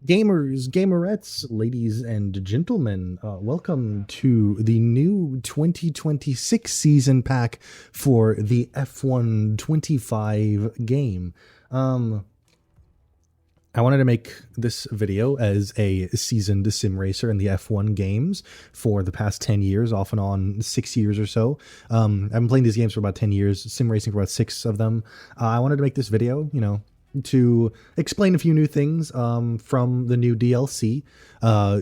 Gamers, gamerettes, ladies and gentlemen, welcome to the new 2026 season pack for the F1 25 game. I wanted to make this video as a seasoned sim racer in the F1 games for the past 10 years, off and on 6 years or so. I've been playing these games for about 10 years, sim racing for about 6 of them. I wanted to make this video, to explain a few new things from the new DLC,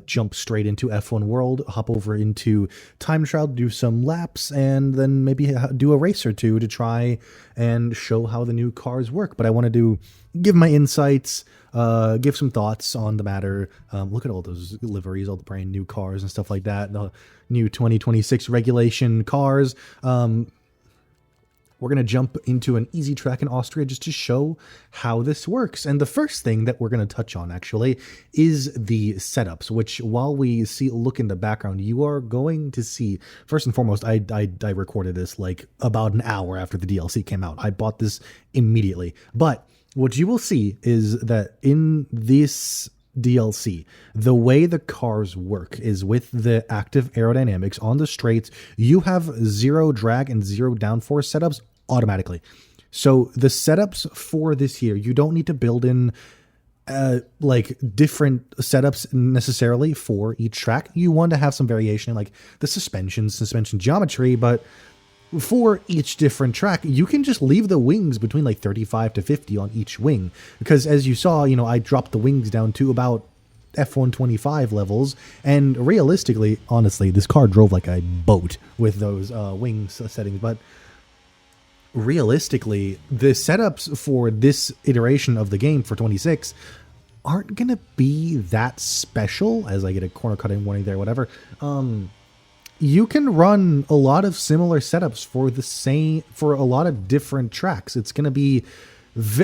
jump straight into F1 World, hop over into Time Trial, do some laps, and then maybe do a race or two to try and show how the new cars work. But I wanted to give my insights, give some thoughts on the matter. Look at all those liveries, all the brand new cars and stuff like that, the new 2026 regulation cars. We're going to jump into an easy track in Austria just to show how this works. And the first thing that we're going to touch on, actually, is the setups, which while we look in the background, you are going to see, first and foremost, I recorded this like about an hour after the DLC came out. I bought this immediately. But what you will see is that in this DLC, the way the cars work is with the active aerodynamics on the straights, you have zero drag and zero downforce setups automatically. So the setups for this year, you don't need to build in like different setups necessarily for each track. You want to have some variation in like the suspension geometry, but for each different track, you can just leave the wings between like 35 to 50 on each wing. Because as you saw, I dropped the wings down to about F125 levels, and realistically, honestly, this car drove like a boat with those wing settings. But realistically, the setups for this iteration of the game for 26 aren't gonna be that special. As I get a corner cutting warning there, whatever. You can run a lot of similar setups for a lot of different tracks. It's gonna be,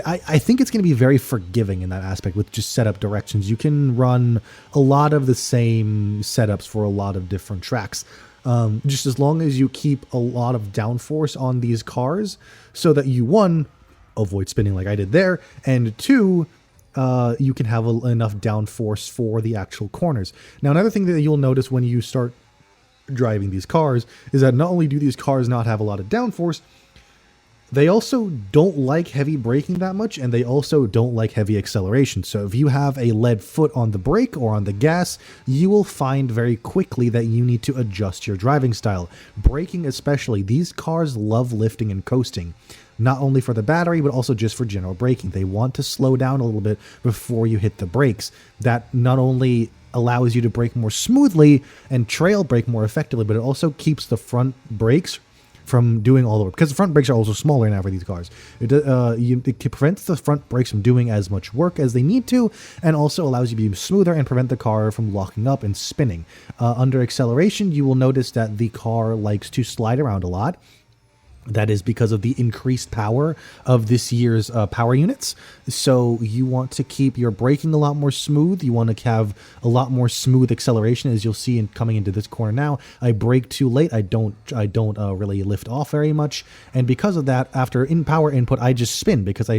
I think it's gonna be very forgiving in that aspect with just setup directions. You can run a lot of the same setups for a lot of different tracks. Just as long as you keep a lot of downforce on these cars so that you, one, avoid spinning like I did there, and two, you can have enough downforce for the actual corners. Now, another thing that you'll notice when you start driving these cars is that not only do these cars not have a lot of downforce, they also don't like heavy braking that much, and they also don't like heavy acceleration. So if you have a lead foot on the brake or on the gas, you will find very quickly that you need to adjust your driving style. Braking especially, these cars love lifting and coasting, not only for the battery, but also just for general braking. They want to slow down a little bit before you hit the brakes. That not only allows you to brake more smoothly and trail brake more effectively, but it also keeps the front brakes from doing all the work, because the front brakes are also smaller now for these cars. It prevents the front brakes from doing as much work as they need to, and also allows you to be smoother and prevent the car from locking up and spinning. Under acceleration, you will notice that the car likes to slide around a lot. That is because of the increased power of this year's power units. So you want to keep your braking a lot more smooth. You want to have a lot more smooth acceleration, as you'll see coming into this corner now. I brake too late. I don't really lift off very much, and because of that, after in power input, I just spin because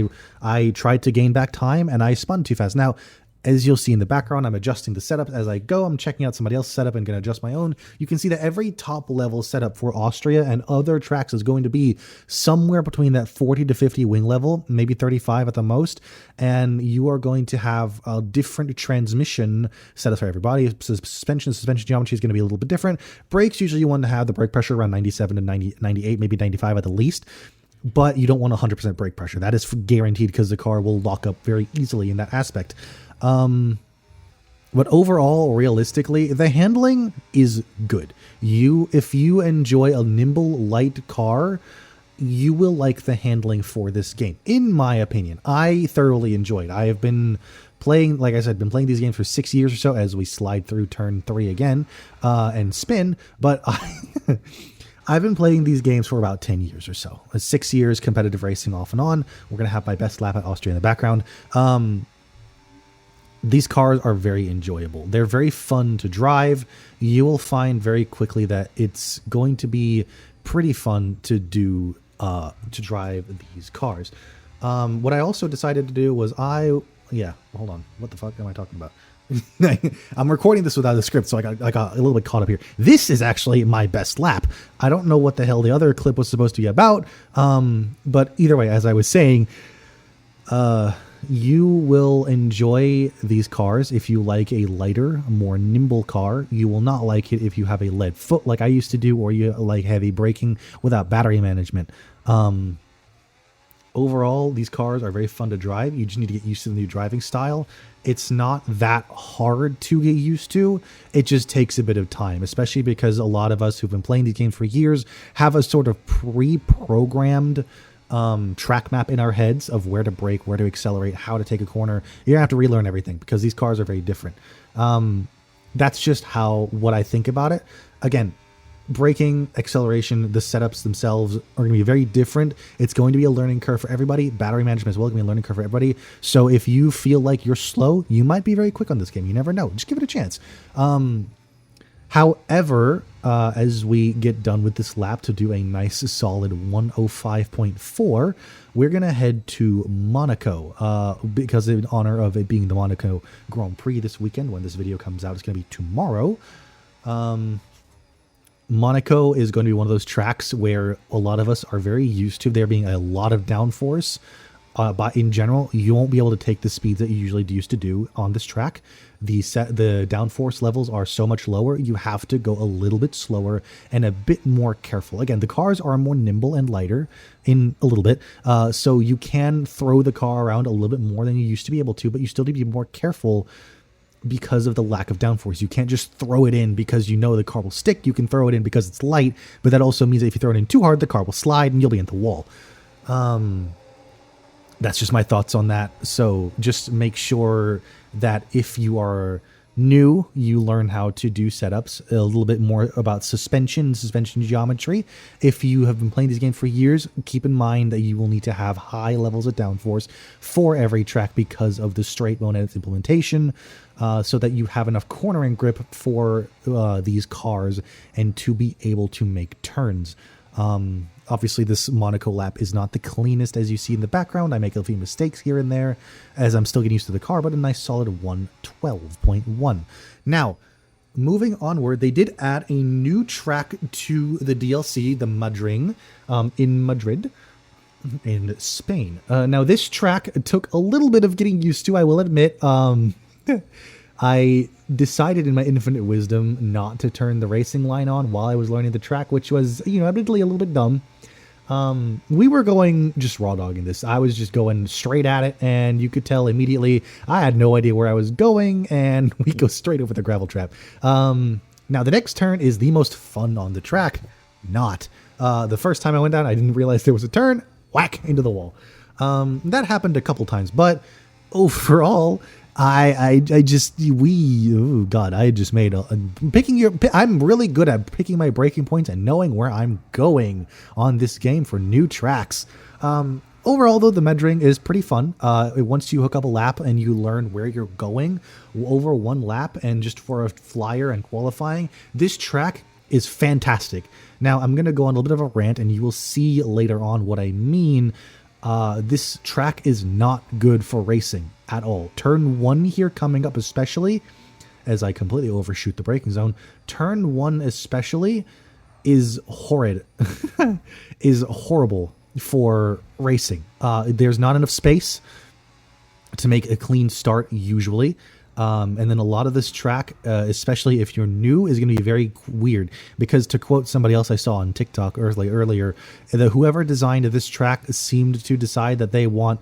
I tried to gain back time and I spun too fast. Now, as you'll see in the background, I'm adjusting the setup as I go. I'm checking out somebody else's setup and going to adjust my own. You can see that every top level setup for Austria and other tracks is going to be somewhere between that 40 to 50 wing level, maybe 35 at the most. And you are going to have a different transmission setup for everybody. Suspension geometry is going to be a little bit different. Brakes, usually you want to have the brake pressure around 97 to 90, 98, maybe 95 at the least. But you don't want 100% brake pressure. That is guaranteed because the car will lock up very easily in that aspect. But overall, realistically, the handling is good. If you enjoy a nimble, light car, you will like the handling for this game. In my opinion, I thoroughly enjoyed. I have been playing, like I said, been playing these games for 6 years or so as we slide through turn 3 again, and spin, but I've been playing these games for about 10 years or so. 6 years competitive racing off and on. We're going to have my best lap at Austria in the background. These cars are very enjoyable. They're very fun to drive. You will find very quickly that it's going to be pretty fun to drive these cars. What I also decided to do was Yeah, hold on. What the fuck am I talking about? I'm recording this without a script, so I got a little bit caught up here. This is actually my best lap. I don't know what the hell the other clip was supposed to be about, but either way, as I was saying, you will enjoy these cars if you like a lighter, more nimble car. You will not like it if you have a lead foot like I used to do, or you like heavy braking without battery management. Overall, these cars are very fun to drive. You just need to get used to the new driving style. It's not that hard to get used to. It just takes a bit of time, especially because a lot of us who've been playing these games for years have a sort of pre-programmed track map in our heads of where to brake, where to accelerate, how to take a corner. You're gonna have to relearn everything because these cars are very different. That's just what I think about it. Again, braking, acceleration, the setups themselves are going to be very different. It's going to be a learning curve for everybody. Battery management as well is going to be a learning curve for everybody. So if you feel like you're slow, you might be very quick on this game. You never know. Just give it a chance. However, as we get done with this lap to do a nice solid 105.4, we're going to head to Monaco because in honor of it being the Monaco Grand Prix this weekend. When this video comes out, it's going to be tomorrow. Monaco is going to be one of those tracks where a lot of us are very used to there being a lot of downforce. But in general, you won't be able to take the speeds that you usually used to do on this track. The downforce levels are so much lower, you have to go a little bit slower and a bit more careful. Again, the cars are more nimble and lighter in a little bit, so you can throw the car around a little bit more than you used to be able to, but you still need to be more careful because of the lack of downforce. You can't just throw it in because you know the car will stick. You can throw it in because it's light, but that also means that if you throw it in too hard, the car will slide and you'll be in the wall. That's just my thoughts on that. So just make sure that if you are new, you learn how to do setups, a little bit more about suspension geometry. If you have been playing this game for years, keep in mind that you will need to have high levels of downforce for every track because of the straight mode and its implementation, so that you have enough cornering grip for these cars and to be able to make turns. Obviously, this Monaco lap is not the cleanest as you see in the background. I make a few mistakes here and there as I'm still getting used to the car, but a nice solid 112.1. Now, moving onward, they did add a new track to the DLC, the Madrid, in Madrid, in Spain. Now, this track took a little bit of getting used to, I will admit. I decided in my infinite wisdom not to turn the racing line on while I was learning the track, which was, admittedly a little bit dumb. We were going just raw dogging this. I was just going straight at it, and you could tell immediately I had no idea where I was going, and we go straight over the gravel trap. Now, the next turn is the most fun on the track. Not. The first time I went down, I didn't realize there was a turn. Whack into the wall. That happened a couple times, but overall, I just made I'm really good at picking my breaking points and knowing where I'm going on this game for new tracks. Overall, though, the Madrid is pretty fun. Once you hook up a lap and you learn where you're going over one lap, and just for a flyer and qualifying, this track is fantastic. Now, I'm going to go on a little bit of a rant, and you will see later on what I mean. This track is not good for racing at all. Turn 1 here coming up, especially as I completely overshoot the braking zone. Turn 1 especially is horrid, is horrible for racing. There's not enough space to make a clean start usually. And then a lot of this track, especially if you're new, is going to be very weird, because to quote somebody else I saw on TikTok earlier, whoever designed this track seemed to decide that they want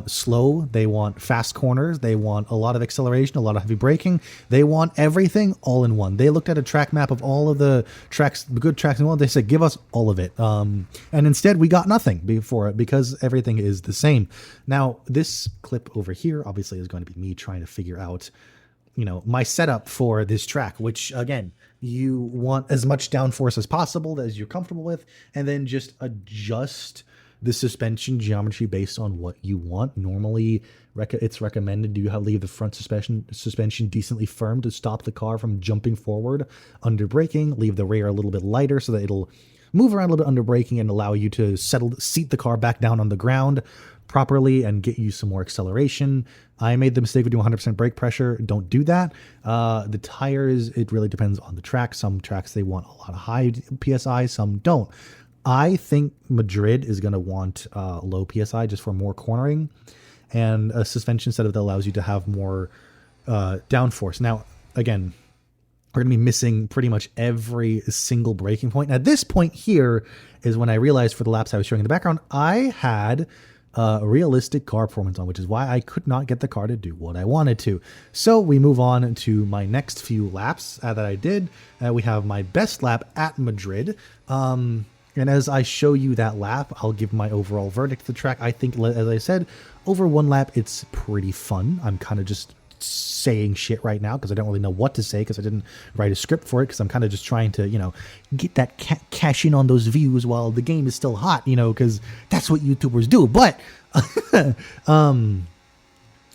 slow, they want fast corners, they want a lot of acceleration, a lot of heavy braking, they want everything all in one. They looked at a track map of all of the tracks, the good tracks in the world. They said, give us all of it. And instead we got nothing before it, because everything is the same. Now, this clip over here obviously is going to be me trying to figure out, my setup for this track, which again, you want as much downforce as possible as you're comfortable with, and then just adjust the suspension geometry based on what you want. Normally, it's recommended you leave the front suspension decently firm to stop the car from jumping forward under braking. Leave the rear a little bit lighter so that it'll move around a little bit under braking and allow you to seat the car back down on the ground properly and get you some more acceleration. I made the mistake of doing 100% brake pressure. Don't do that. The tires, it really depends on the track. Some tracks, they want a lot of high PSI, some don't. I think Madrid is going to want low PSI just for more cornering and a suspension setup that allows you to have more downforce. Now, again, we're going to be missing pretty much every single braking point. At this point here is when I realized for the laps I was showing in the background, I had realistic car performance on, which is why I could not get the car to do what I wanted to. So we move on to my next few laps that I did. We have my best lap at Madrid. And as I show you that lap, I'll give my overall verdict to the track. I think, as I said, over one lap, it's pretty fun. I'm kind of just saying shit right now because I don't really know what to say because I didn't write a script for it because I'm kind of just trying to, you know, get that cash in on those views while the game is still hot, you know, because that's what YouTubers do. But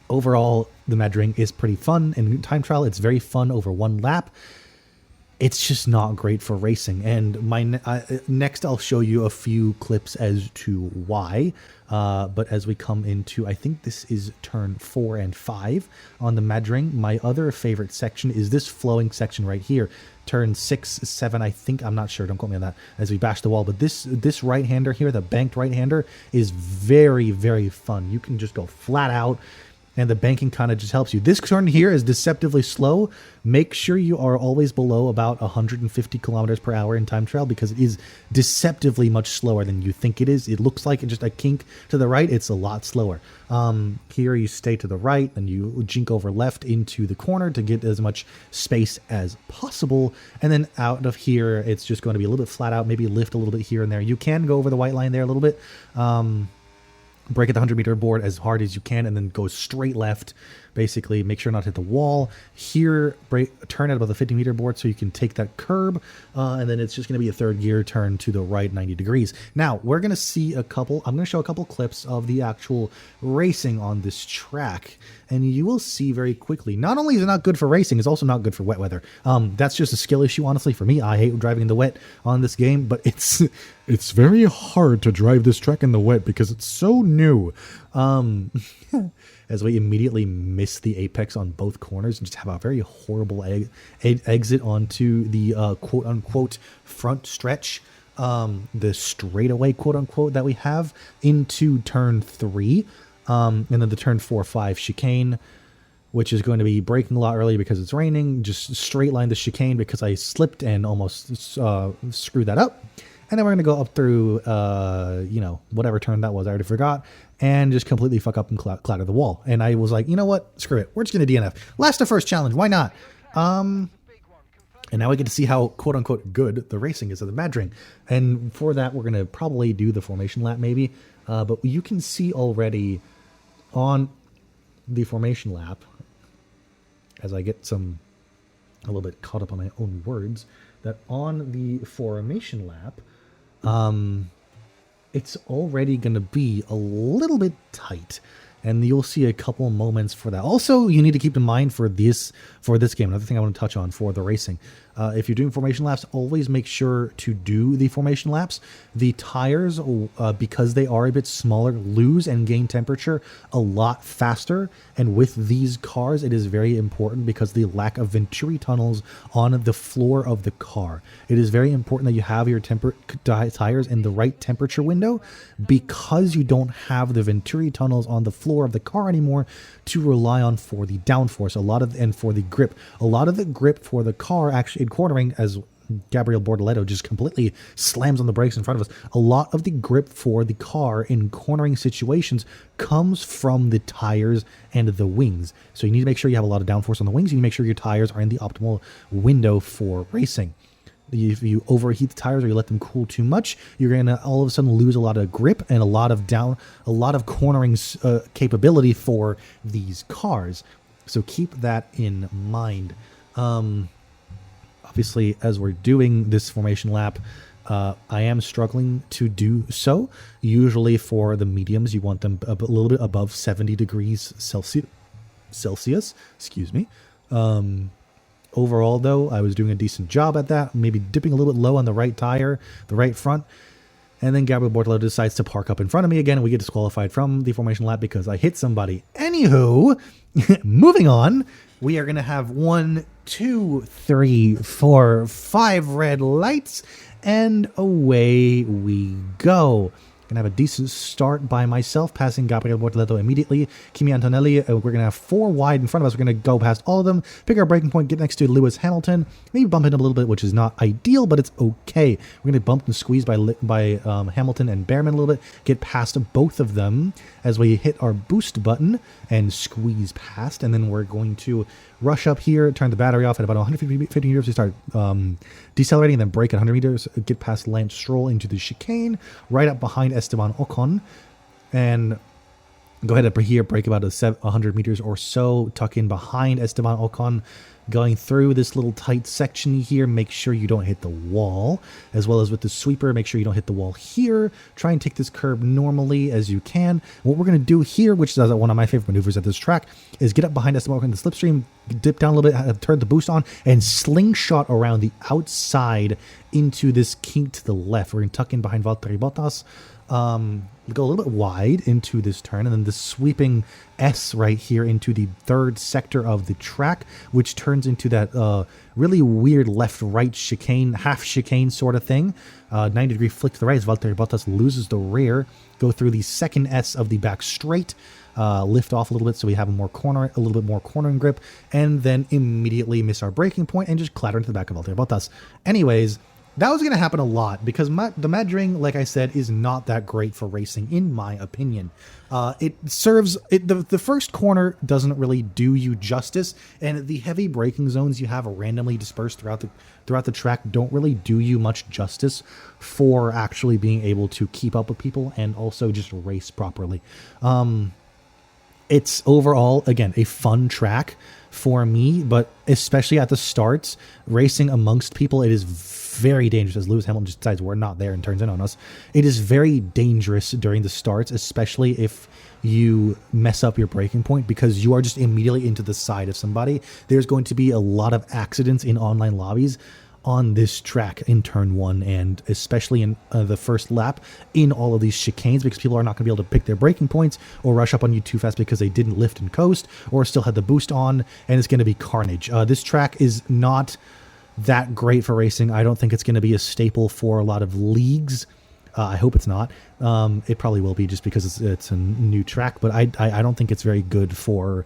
overall, the Madrid is pretty fun. And time trial, it's very fun over one lap. It's just not great for racing. And my next, I'll show you a few clips as to why. But as we come into, I think this is turn 4 and 5 on the Madrid. My other favorite section is this flowing section right here. Turn 6, 7, I think, I'm not sure, don't quote me on that, as we bash the wall. But this right-hander here, the banked right-hander, is very, very fun. You can just go flat out. And the banking kind of just helps you. This turn here is deceptively slow. Make sure you are always below about 150 kilometers per hour in time trial because it is deceptively much slower than you think it is. It looks like just a kink to the right. It's a lot slower. Here you stay to the right and you jink over left into the corner to get as much space as possible. And then out of here, it's just going to be a little bit flat out, maybe lift a little bit here and there. You can go over the white line there a little bit. Brake at the 100-meter board as hard as you can and then go straight left. Basically, make sure not to hit the wall. Here, turn at about the 50-meter board so you can take that curb. And then it's just going to be a third gear turn to the right 90 degrees. Now, we're going to see I'm going to show a couple clips of the actual racing on this track. And you will see very quickly, not only is it not good for racing, it's also not good for wet weather. That's just a skill issue, honestly, for me. I hate driving in the wet on this game, but it's very hard to drive this track in the wet because it's so new. As we immediately miss the apex on both corners and just have a very horrible exit onto the quote-unquote front stretch, the straightaway quote-unquote that we have into turn 3, and then the turn 4-5 chicane, which is going to be braking a lot early because it's raining. Just straight line the chicane because I slipped and almost screwed that up. And then we're going to go up through, you know, whatever turn that was, I already forgot, and just completely fuck up and clatter the wall. And I was like, you know what? Screw it. We're just going to DNF. Last to first challenge. Why not? And now we get to see how, quote-unquote, good the racing is of the Madrid. And for that, we're going to probably do the formation lap, maybe. But you can see already on the formation lap, as I get a little bit caught up on my own words, that on the formation lap, it's already going to be a little bit tight, and you'll see a couple moments for that. Also, you need to keep in mind for this game, another thing I want to touch on for the racing. If you're doing formation laps, always make sure to do the formation laps. The tires, because they are a bit smaller, lose and gain temperature a lot faster. And with these cars, it is very important because the lack of venturi tunnels on the floor of the car. It is very important that you have your tires in the right temperature window because you don't have the venturi tunnels on the floor of the car anymore to rely on for the downforce. And for the grip. A lot of the grip for the car actually in cornering, as Gabriel Bortoleto just completely slams on the brakes in front of us, a lot of the grip for the car in cornering situations comes from the tires and the wings. So you need to make sure you have a lot of downforce on the wings. You need to make sure your tires are in the optimal window for racing. If you overheat the tires or you let them cool too much, you're going to all of a sudden lose a lot of grip and a lot of cornering capability for these cars. So keep that in mind. Obviously, as we're doing this formation lap, I am struggling to do so. Usually for the mediums, you want them a little bit above 70 degrees Celsius. Excuse me. overall, though, I was doing a decent job at that, maybe dipping a little bit low on the right tire, the right front. And then Gabriel Bortoleto decides to park up in front of me again, and we get disqualified from the formation lap because I hit somebody. Anywho, moving on, we are going to have 1, 2, 3, 4, 5 red lights, and away we go. Gonna have a decent start by myself, passing Gabriel Bortoleto immediately. Kimi Antonelli, we're gonna have 4 wide in front of us. We're gonna go past all of them, pick our braking point, get next to Lewis Hamilton, maybe bump into a little bit, which is not ideal, but it's okay. We're gonna bump and squeeze by Hamilton and Behrman a little bit, get past both of them as we hit our boost button and squeeze past, and then we're going to rush up here, turn the battery off at about 150 meters. We start decelerating, and then brake at 100 meters, get past Lance Stroll into the chicane, right up behind Esteban Ocon, and go ahead up here, brake about 100 meters or so, tuck in behind Esteban Ocon, going through this little tight section here. Make sure you don't hit the wall, as well as with the sweeper, make sure you don't hit the wall here. Try and take this curb normally as you can. What we're going to do here, which is one of my favorite maneuvers at this track, is get up behind Esteban Ocon in the slipstream, dip down a little bit, turn the boost on, and slingshot around the outside into this kink to the left. We're going to tuck in behind Valtteri Bottas, go a little bit wide into this turn, and then the sweeping S right here into the third sector of the track, which turns into that really weird left-right chicane, half chicane sort of thing. 90-degree flick to the right as Valtteri Bottas loses the rear. Go through the second S of the back straight, lift off a little bit so we have a little bit more cornering grip, and then immediately miss our braking point and just clatter into the back of Valtteri Bottas. Anyways, that was going to happen a lot because the Madring, like I said, is not that great for racing, in my opinion. The first corner doesn't really do you justice, and the heavy braking zones you have randomly dispersed throughout the track don't really do you much justice for actually being able to keep up with people and also just race properly. It's overall, again, a fun track for me, but especially at the starts, racing amongst people, it is very dangerous as Lewis Hamilton just decides we're not there and turns in on us. It is very dangerous during the starts, especially if you mess up your braking point, because you are just immediately into the side of somebody. There's going to be a lot of accidents in online lobbies on this track in turn 1, and especially in the first lap in all of these chicanes, because people are not going to be able to pick their braking points or rush up on you too fast because they didn't lift and coast or still had the boost on, and it's going to be carnage. This track is not that great for racing. I don't think it's going to be a staple for a lot of leagues. I hope it's not. It probably will be just because it's a new track, but I don't think it's very good for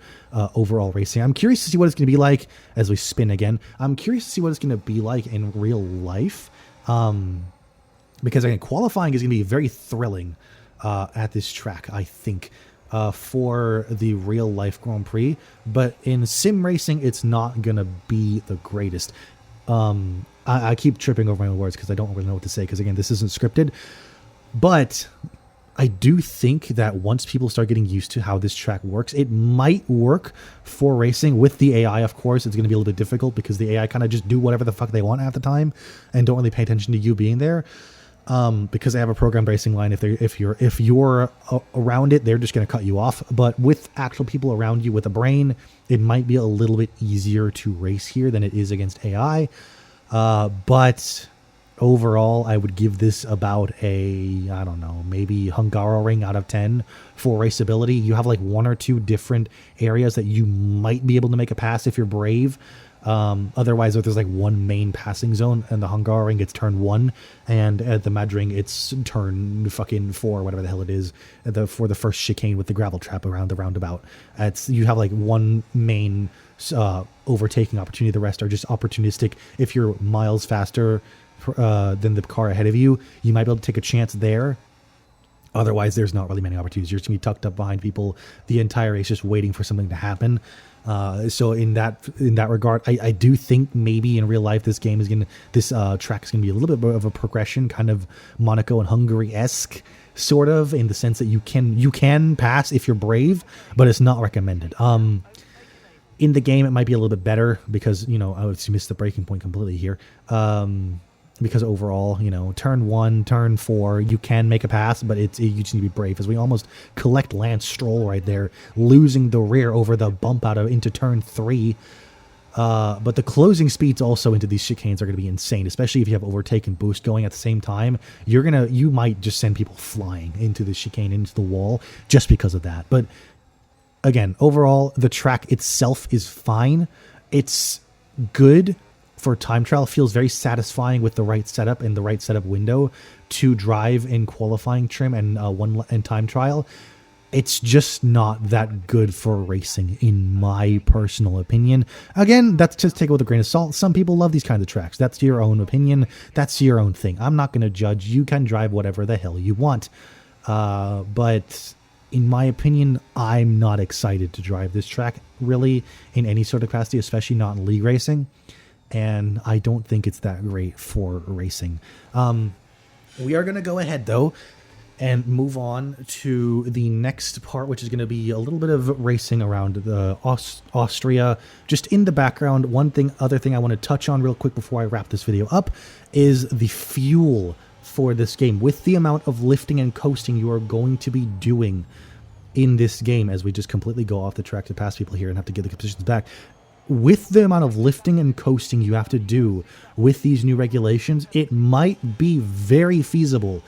overall racing. I'm curious to see what it's going to be like as we spin again. I'm curious to see what it's going to be like in real life, because again, qualifying is going to be very thrilling at this track, I think, for the real life Grand Prix. But in sim racing, it's not going to be the greatest. I keep tripping over my own words because I don't really know what to say, because again, this isn't scripted, but I do think that once people start getting used to how this track works, it might work for racing. With the AI, of course, it's going to be a little bit difficult because the AI kind of just do whatever the fuck they want half the time and don't really pay attention to you being there, because they have a programmed racing line. If you're around it, they're just going to cut you off. But with actual people around you with a brain, it might be a little bit easier to race here than it is against AI. But overall, I would give this about a, I don't know, maybe Hungaroring out of 10 for raceability. You have like 1 or 2 different areas that you might be able to make a pass if you're brave. Otherwise, if there's like one main passing zone, and the Hungaroring it's turn 1, and at the Madring it's turn fucking 4, whatever the hell it is, for the first chicane with the gravel trap around the roundabout. You have like one main overtaking opportunity. The rest are just opportunistic. If you're miles faster than the car ahead of you, you might be able to take a chance there. Otherwise, there's not really many opportunities. You're just going to be tucked up behind people the entire race, just waiting for something to happen. So in that regard, I do think maybe in real life this track is gonna be a little bit of a progression, kind of Monaco and Hungary-esque, sort of, in the sense that you can pass if you're brave, but it's not recommended. In the game, it might be a little bit better because, I would miss the breaking point completely here. Because overall, turn 1, turn 4, you can make a pass, but you just need to be brave, as we almost collect Lance Stroll right there, losing the rear over the bump into turn 3. But the closing speeds also into these chicanes are going to be insane, especially if you have overtake and boost going at the same time. You might just send people flying into the chicane, into the wall, just because of that. But again, overall, the track itself is fine. It's good for time trial. Feels very satisfying with the right setup and the right setup window to drive in qualifying trim and time trial. It's just not that good for racing, in my personal opinion. Again, that's just take it with a grain of salt. Some people love these kinds of tracks. That's your own opinion. That's your own thing. I'm not going to judge. You can drive whatever the hell you want. But in my opinion, I'm not excited to drive this track, really, in any sort of capacity, especially not in league racing. And I don't think it's that great for racing. We are going to go ahead, though, and move on to the next part, which is going to be a little bit of racing around the Austria. Just in the background, other thing I want to touch on real quick before I wrap this video up is the fuel for this game. With the amount of lifting and coasting you are going to be doing in this game, as we just completely go off the track to pass people here and have to get the positions back, with the amount of lifting and coasting you have to do with these new regulations, it might be very feasible,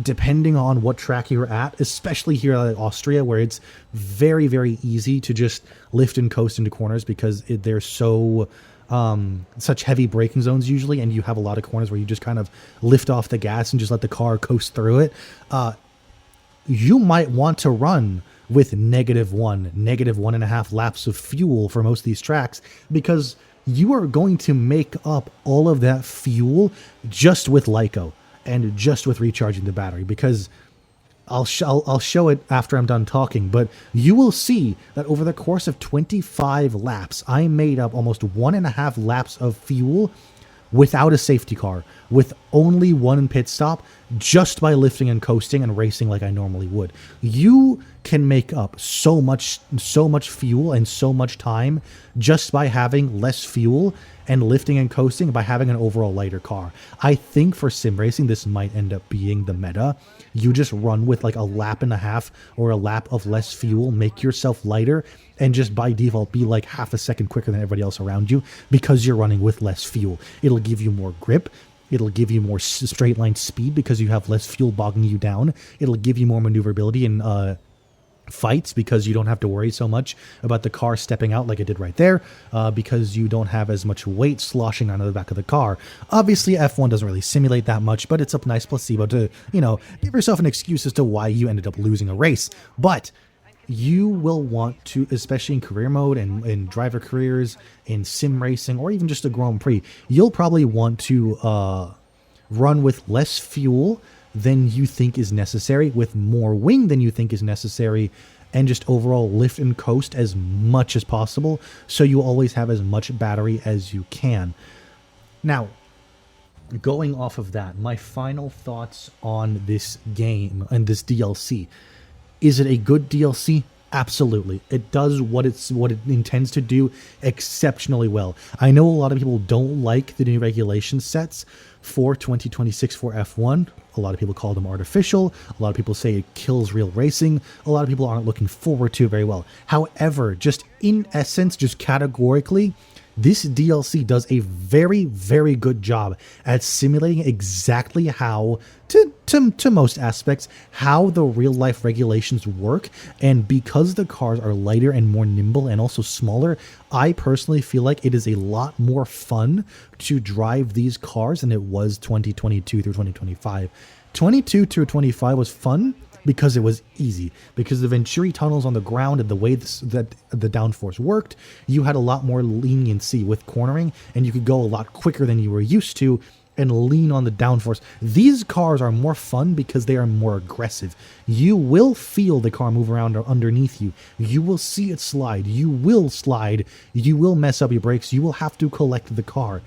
depending on what track you're at, especially here at Austria, where it's very, very easy to just lift and coast into corners because they're so such heavy braking zones usually, and you have a lot of corners where you just kind of lift off the gas and just let the car coast through it. You might want to run with -1.5 laps of fuel for most of these tracks, because you are going to make up all of that fuel just with Lyco and just with recharging the battery, because I'll show it after I'm done talking, but you will see that over the course of 25 laps, I made up almost 1.5 laps of fuel without a safety car, with only one pit stop, just by lifting and coasting and racing like I normally would. You can make up so much fuel and so much time just by having less fuel and lifting and coasting, by having an overall lighter car. I think for sim racing, this might end up being the meta. You just run with like a lap and a half or a lap of less fuel, make yourself lighter, and just by default be like half a second quicker than everybody else around you because you're running with less fuel. It'll give you more grip. It'll give you more straight line speed because you have less fuel bogging you down. It'll give you more maneuverability in fights because you don't have to worry so much about the car stepping out like it did right there, because you don't have as much weight sloshing onto the back of the car. Obviously, F1 doesn't really simulate that much, but it's a nice placebo to, give yourself an excuse as to why you ended up losing a race. But you will want to, especially in career mode and in driver careers, in sim racing, or even just a Grand Prix, you'll probably want to run with less fuel than you think is necessary, with more wing than you think is necessary, and just overall lift and coast as much as possible, so you always have as much battery as you can. Now, going off of that, my final thoughts on this game and this DLC. Is it a good DLC? Absolutely. It does what it intends to do exceptionally well. I know a lot of people don't like the new regulation sets for 2026 for F1. A lot of people call them artificial. A lot of people say it kills real racing. A lot of people aren't looking forward to it very well. However, just in essence, just categorically, this DLC does a very, very good job at simulating exactly how, to most aspects, how the real-life regulations work. And because the cars are lighter and more nimble and also smaller, I personally feel like it is a lot more fun to drive these cars than it was 2022 through 2025. 22 through 25 was fun because it was easy, because the Venturi tunnels on the ground and the way that the downforce worked, you had a lot more leniency with cornering, and you could go a lot quicker than you were used to and lean on the downforce. These cars are more fun because they are more aggressive. You will feel the car move around underneath you. You will see it slide. You will slide. You will mess up your brakes. You will have to collect the car.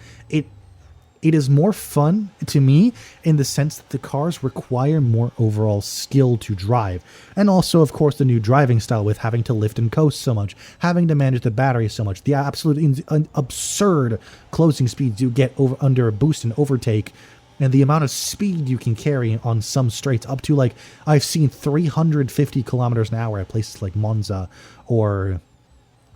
It is more fun to me in the sense that the cars require more overall skill to drive. And also, of course, the new driving style with having to lift and coast so much, having to manage the battery so much, the absolute absurd closing speeds you get under a boost and overtake, and the amount of speed you can carry on some straights up to, like, I've seen 350 kilometers an hour at places like Monza or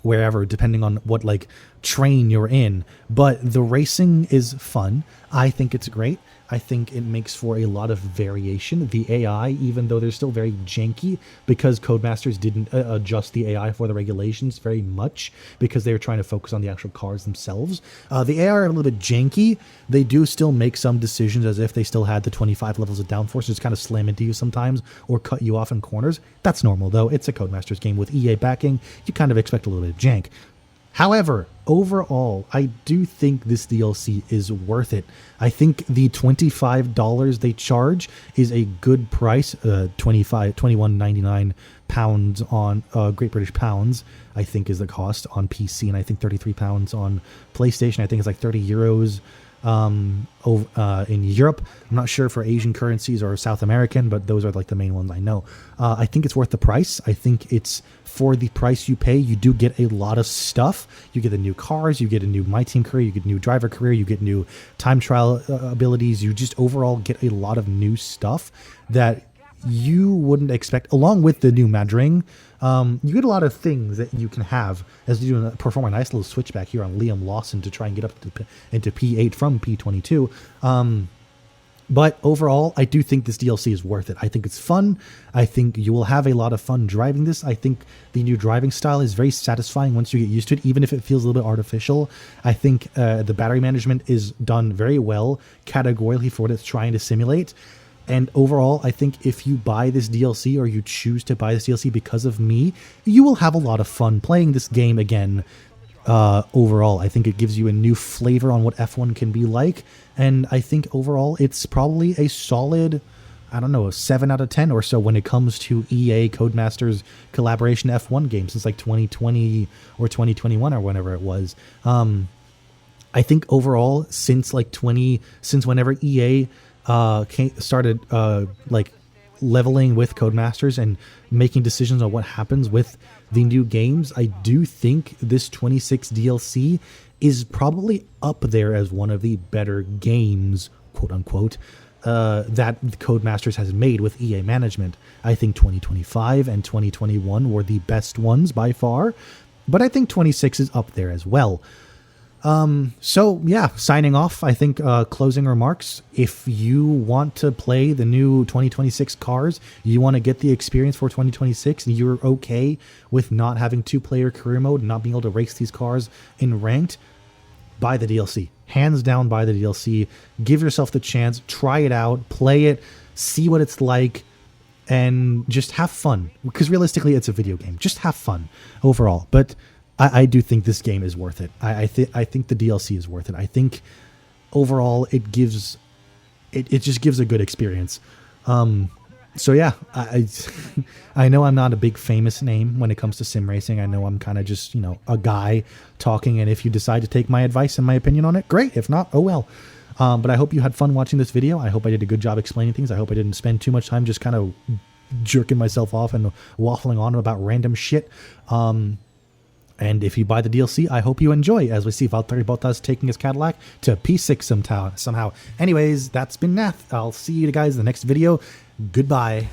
wherever, depending on what like train you're in. But the racing is fun. I think it's great. I think it makes for a lot of variation. The AI, even though they're still very janky because Codemasters didn't adjust the AI for the regulations very much because they were trying to focus on the actual cars themselves. The AI are a little bit janky. They do still make some decisions as if they still had the 25 levels of downforce, just kind of slam into you sometimes or cut you off in corners. That's normal though. It's a Codemasters game with EA backing. You kind of expect a little bit of jank. However, overall, I do think this DLC is worth it. I think the $25 they charge is a good price. 21.99 pounds on Great British pounds, I think, is the cost on PC, and I think 33 pounds on PlayStation. I think it's like 30 euros in Europe. I'm not sure for Asian currencies or South American, but those are like the main ones I know. I think it's worth the price. I think it's for the price you pay. You do get a lot of stuff. You get the new cars, you get a new My Team career, you get a new driver career, you get new time trial abilities. You just overall get a lot of new stuff that you wouldn't expect, along with the new Mad Ring. You get a lot of things that you can have as you perform a nice little switchback here on Liam Lawson to try and get up into P8 from P22. But overall, I do think this DLC is worth it. I think it's fun. I think you will have a lot of fun driving this. I think the new driving style is very satisfying once you get used to it, even if it feels a little bit artificial. I think the battery management is done very well categorically for what it's trying to simulate. And overall, I think if you buy this DLC or you choose to buy this DLC because of me, you will have a lot of fun playing this game again. Overall, I think it gives you a new flavor on what F1 can be like. And I think overall, it's probably a solid, I don't know, a 7 out of 10 or so when it comes to EA Codemasters collaboration F1 games since like 2020 or 2021 or whenever it was. I think overall, since whenever EA started like leveling with Codemasters and making decisions on what happens with the new games, I do think this 26 DLC is probably up there as one of the better games, quote unquote, that Codemasters has made with EA management. I think 2025 and 2021 were the best ones by far, but I think 26 is up there as well. So yeah, signing off, I think, closing remarks. If you want to play the new 2026 cars, you want to get the experience for 2026, and you're okay with not having 2-player career mode, not being able to race these cars in ranked, buy the DLC. Hands down, buy the DLC. Give yourself the chance, try it out, play it, see what it's like, and just have fun. Because realistically, it's a video game. Just have fun overall. But I do think this game is worth it. I think the DLC is worth it. I think overall it just gives a good experience. So yeah, I know I'm not a big famous name when it comes to sim racing. I know I'm kind of just, a guy talking, and if you decide to take my advice and my opinion on it, great. If not, oh well. But I hope you had fun watching this video. I hope I did a good job explaining things. I hope I didn't spend too much time just kind of jerking myself off and waffling on about random shit. And if you buy the DLC, I hope you enjoy, as we see Valtteri Bottas taking his Cadillac to P6 somehow. Anyways, that's been Nath. I'll see you guys in the next video. Goodbye.